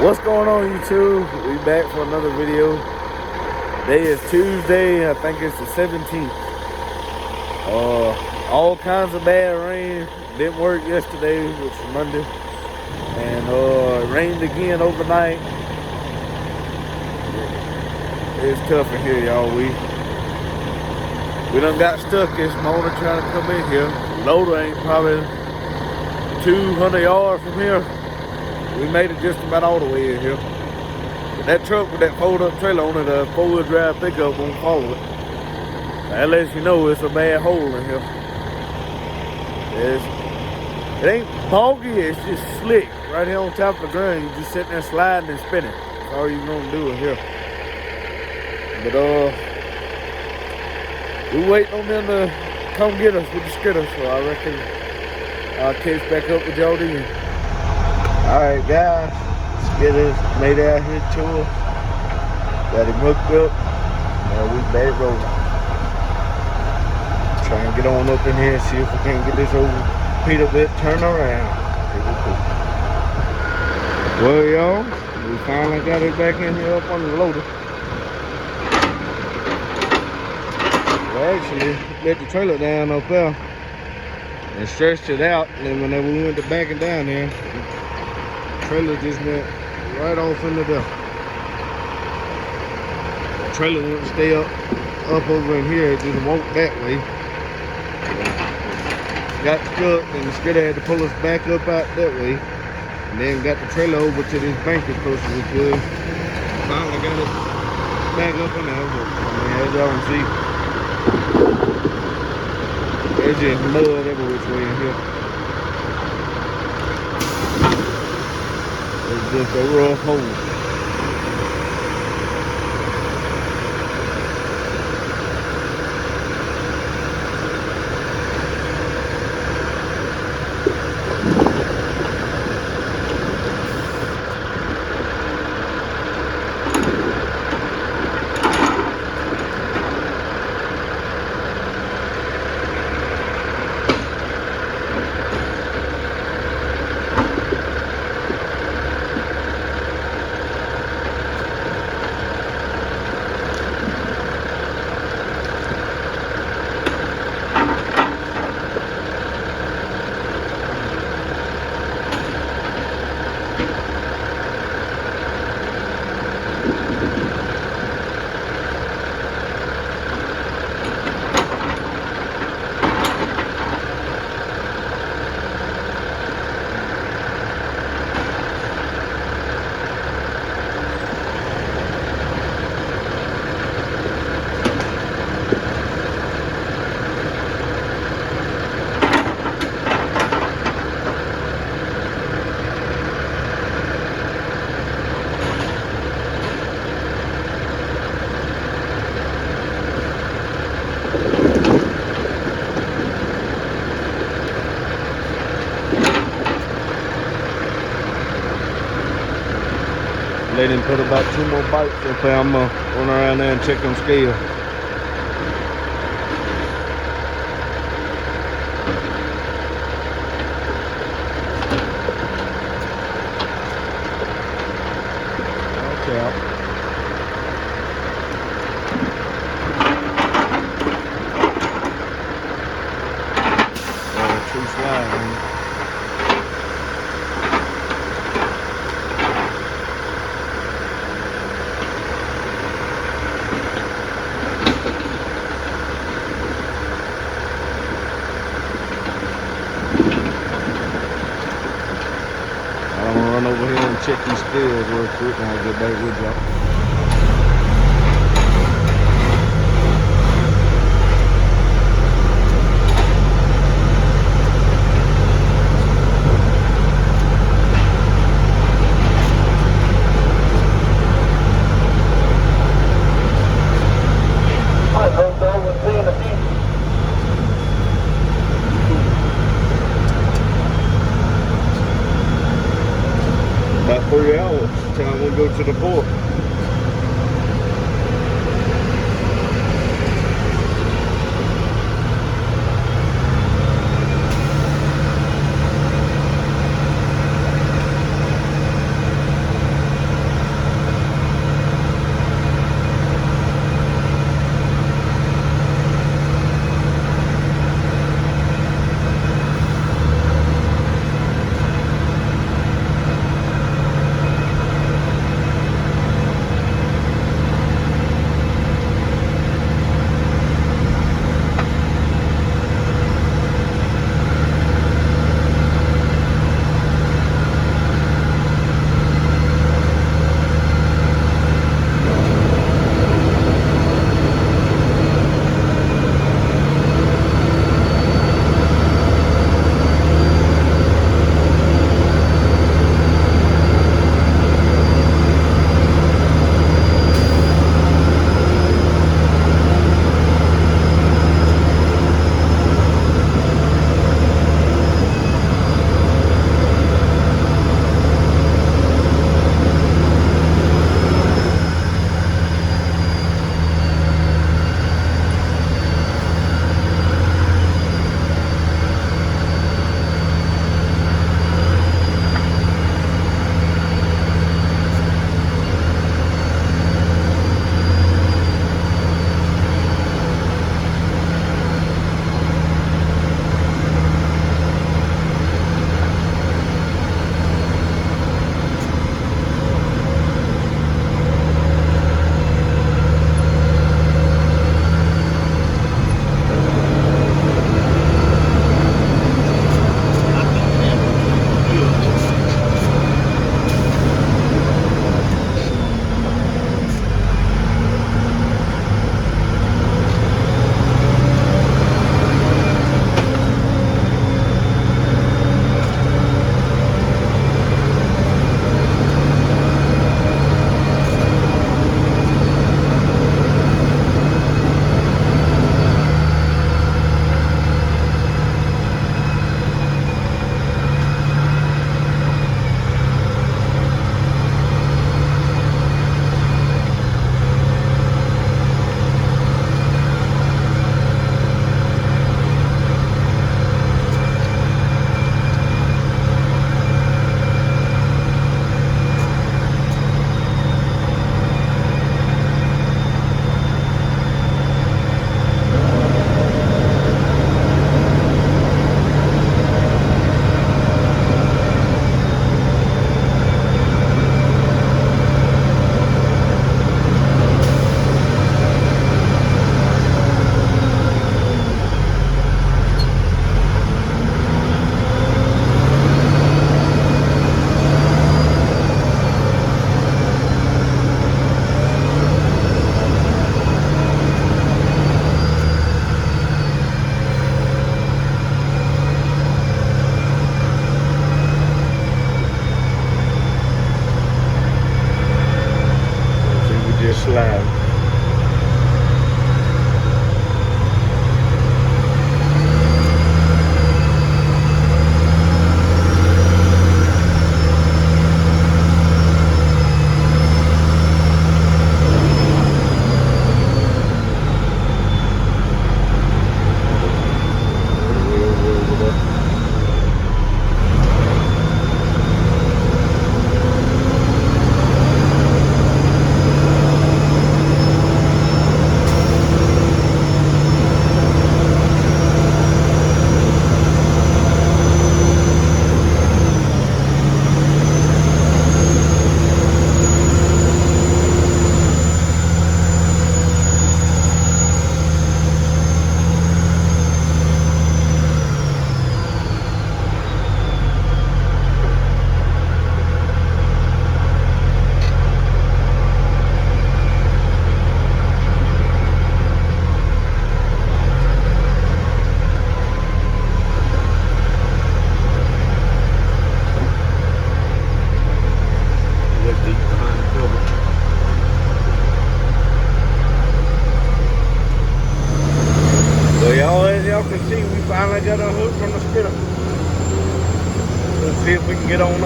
What's going on, YouTube? We back for another video. Today is Tuesday. I think it's the 17th. All kinds of bad rain. Didn't work yesterday, which was Monday, and it rained again overnight. It's tough in here, y'all. We done got stuck this morning trying to come in here. Loader ain't probably 200 yards from here. We made it just about all the way in here. But that truck with that fold-up trailer on it, a four-wheel drive pickup won't follow it. That lets you know it's a bad hole in here. It ain't boggy, it's just slick. Right here on top of the ground, you just sitting there sliding and spinning. That's all you're gonna do in here. But we waiting on them to come get us with the skidder, so I reckon I'll catch back up with y'all then. Alright guys, skidder's made out here to us. Got him hooked up. Now we back rolling. Try and get on up in here and see if we can't get this old Peter bit turned around. Well y'all, we finally got it back in here up on the loader. We actually let the trailer down up there and stretched it out, and then whenever we went to backing down there, the trailer just went right off into there. The trailer wouldn't stay up over in here, it just walked that way. Got stuck, and the skidder had to pull us back up out that way, and then got the trailer over to this bank as close as we could. Finally got it back up in there, but I mean, as y'all can see, there's just mud every which way in here. It's just a rough hole. Let him put about 2 more bites up there. I'm gonna run around there and check them scales. Watch out. Tree slide, man. Run over here and check these scales real quick and I'll get back with y'all. About 3 hours till we go to the port.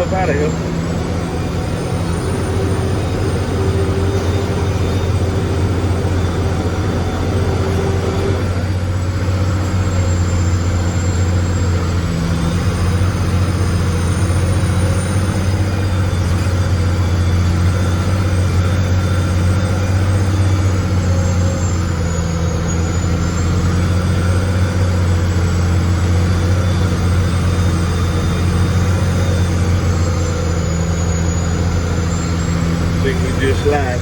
up out of here. Just slide.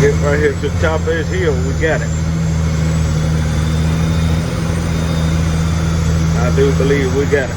Get right here to the top of this hill, we got it. I do believe we got it.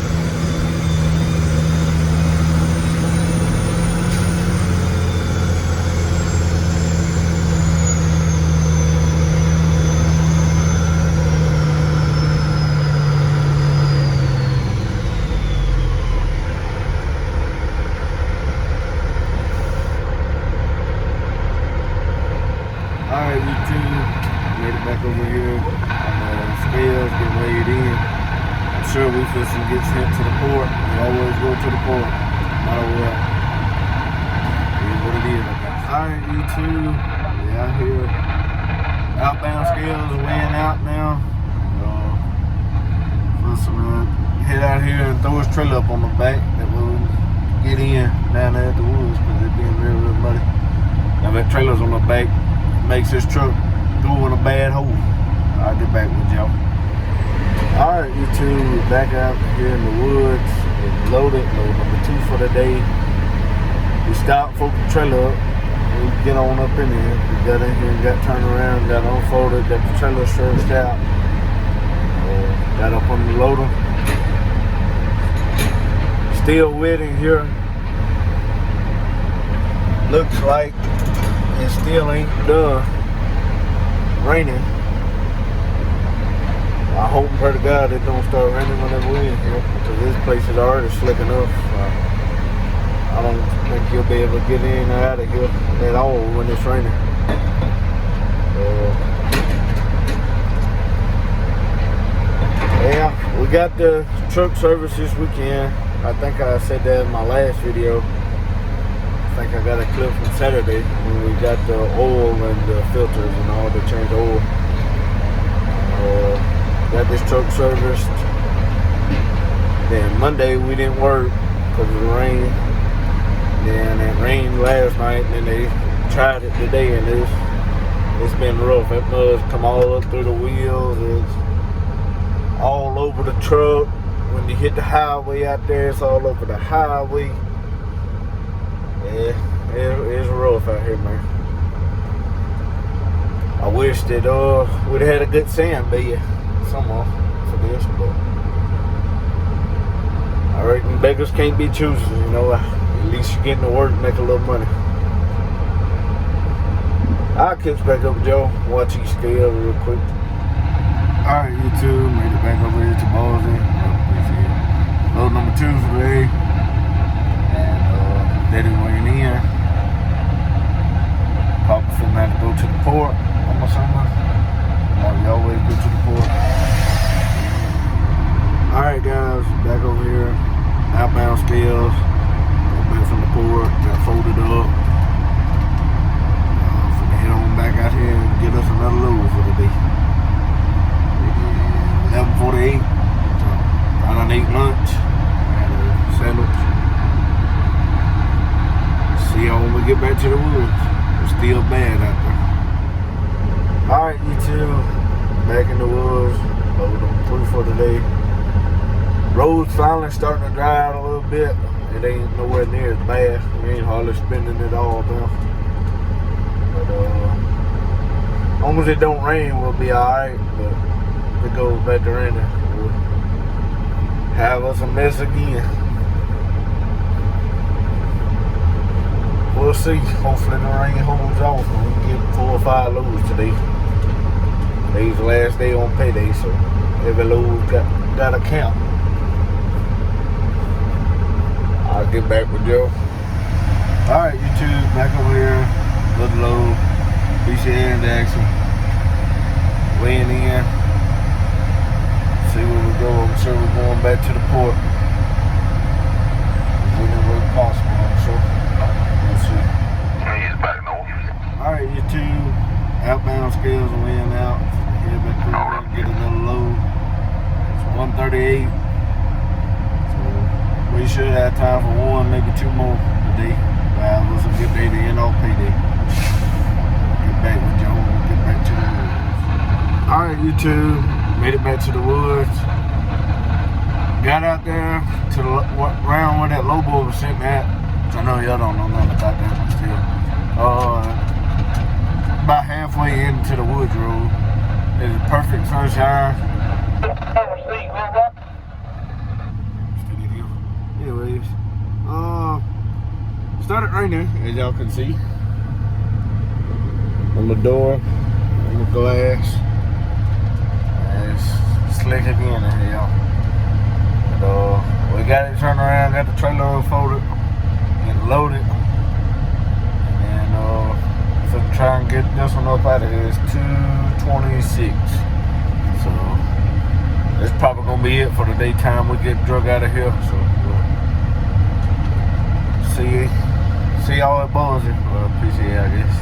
Alright, YouTube, made it back over here on the scales, getting weighed in. I'm sure we feel some get sent to the port. We always go to the port, no matter what. It is what it is, I guess. Alright, YouTube, we out here. Outbound scales are weighing out now. Head out here and throw his trailer up on the back. That way we can get in down there at the woods because it's being real, real muddy. Now that trailer's on the back. Makes this truck go in a bad hole. I'll get back with y'all. Alright, YouTube, we're back out here in the woods. It's loaded, load number 2 for the day. We stopped, focused the trailer up. We get on up in here. We got in here and got turned around, got unfolded, got the trailer stretched out. Got up on the loader. Still wet in here. Looks like it still ain't done raining. I hope and pray to God it don't start raining whenever we're in here because this place is already slick enough. I don't think you'll be able to get in or out of here at all when it's raining. Yeah, we got the truck service this weekend. I think I said that in my last video. I think I got a clip from Saturday when we got the oil and the filters and all to change oil. Got this truck serviced. Then Monday we didn't work because of the rain. then it rained last night, and then they tried it today, and it's been rough. That mud's come all up through the wheels. It's all over the truck. When you hit the highway out there, it's all over the highway. Yeah, it's rough out here, man. I wish that we'd have had a good sand bed somewhere for this, but I reckon beggars can't be choosers, you know. At least you're getting to work and make a little money. I'll catch back up with y'all. Watch these scale real quick. Alright, YouTube, made it back over here to Boise. Load number 2 for the day. And Daddy went in. Papa finna have to go to the port on my summer. We always go to the port. Alright guys, back over here. Outbound scales. Got back from the port, got folded up. Finna head on back out here and get us another load for the day. 11:48. I done ate lunch. Had a sandwich. See y'all when we get back to the woods. It's still bad out there. Alright, YouTube. Back in the woods. Load them 3 for the day. Road's finally starting to dry out a little bit. It ain't nowhere near as bad. We ain't hardly spending it all now. But as long as it don't rain, we'll be alright. But if it goes back to raining, we'll have us a mess again. We'll see. Hopefully the rain holds off and we can get 4 or 5 loads today. Today's the last day on payday, so every load got a count. I'll get back with Joe. Alright, YouTube, back over here. Little load. PCA and Jackson. Weighing in. See where we go. I'm sure we're going back to the port. Whenever possible, I'm sure. We'll see. Alright, YouTube. Outbound scales are weighing out. Head back through and get another load. It's 138. We should have time for 1, maybe 2 more today. It was a good day to end off payday. Get back with Joe and get back to the woods. Alright, YouTube, made it back to the woods. Got out there to the round where that Lobo was sitting at. I know y'all don't know nothing about that, but still. About halfway into the woods road. It's perfect sunshine. Anyways, started raining, as y'all can see, on the door, on the glass. It's slick again in here, y'all. But we got it turned around, got the trailer unfolded and loaded, and so try and get this one up out of here. It's 2:26, so that's probably gonna be it for the daytime. We get drug out of here, so. See y'all at Boise. PCA, I guess.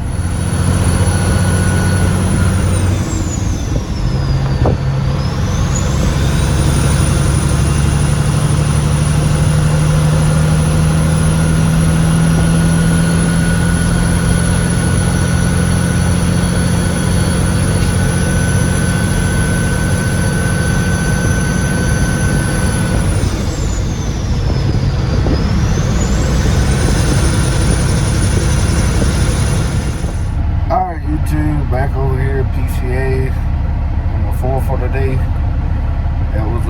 Back over here, PCA, number 4 for the day. It was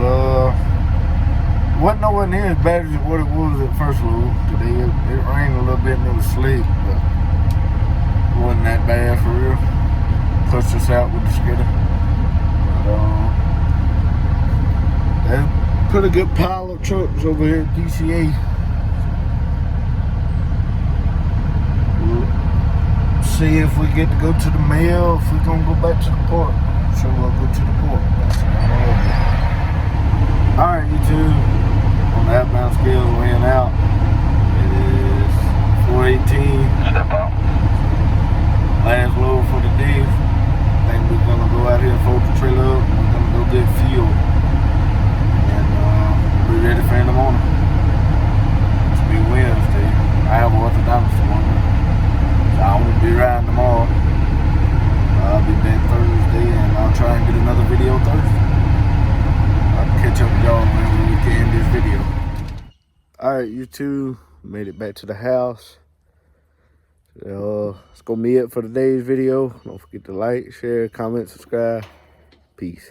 wasn't nowhere near as bad as what it was at first load today. It rained a little bit and it was slick, but it wasn't that bad for real. Pushed us out with the skidder. But they put a good pile of trucks over here at PCA. See if we get to go to the mail, if we're gonna go back to the port. So we'll go to the port. Alright, YouTube, on the outbound scales weighing out, it is 418. Last load for the day. I think we're gonna go out here and fold the trailer up, and we're gonna go get fuel. And be ready for in the morning. It's be Wednesday. have an orthodontist appointment. So I won't be around tomorrow. I'll be back Thursday, and I'll try and get another video Thursday. I'll catch up with y'all whenever we can end this video. Alright, you two made it back to the house. It's gonna be it for today's video. Don't forget to like, share, comment, subscribe. Peace.